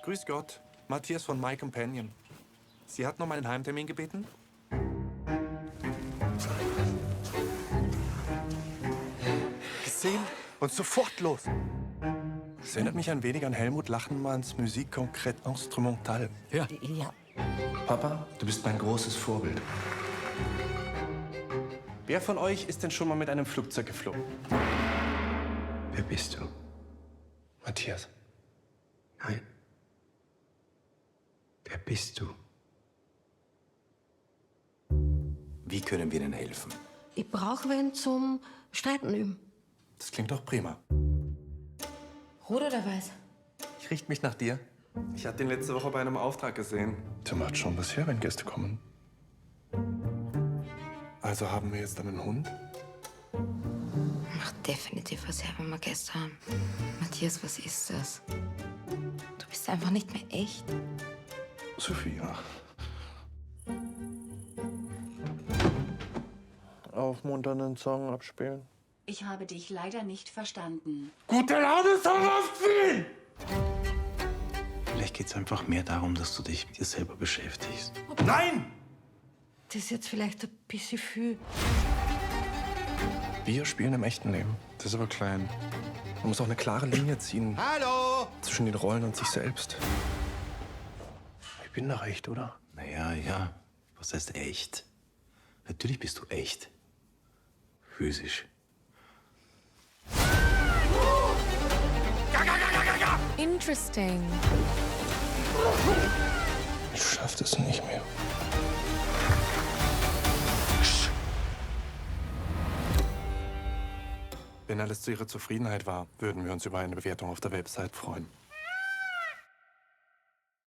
Grüß Gott, Matthias von My Companion. Sie hatten um einen Heimtermin gebeten? Gesehen und sofort los. Es erinnert mich ein wenig an Helmut Lachenmanns Musik concrète instrumentale. Ja. Ja. Papa, du bist mein großes Vorbild. Wer von euch ist denn schon mal mit einem Flugzeug geflogen? Wer bist du? Matthias. Nein. Wer bist du? Wie können wir Ihnen helfen? Ich brauche wen zum Streiten üben. Das klingt doch prima. Rot oder weiß? Ich richte mich nach dir. Ich hatte ihn letzte Woche bei einem Auftrag gesehen. Der macht schon was her, wenn Gäste kommen. Also haben wir jetzt einen Hund? Macht definitiv was her, wenn wir Gäste haben. Matthias, was ist das? Du bist einfach nicht mehr echt. Sophia. Aufmunternden Song abspielen. Ich habe dich leider nicht verstanden. Gute Laune, Song aufspielen! Vielleicht geht es einfach mehr darum, dass du dich mit dir selber beschäftigst. Nein! Das ist jetzt vielleicht ein bisschen viel. Wir spielen im echten Leben. Das ist aber klein. Man muss auch eine klare Linie ziehen. Hallo! Zwischen den Rollen und sich selbst. Ich bin doch echt, oder? Naja, ja. Was heißt echt? Natürlich bist du echt. Physisch. Interesting. Ich schaff das nicht mehr. Wenn alles zu Ihrer Zufriedenheit war, würden wir uns über eine Bewertung auf der Website freuen.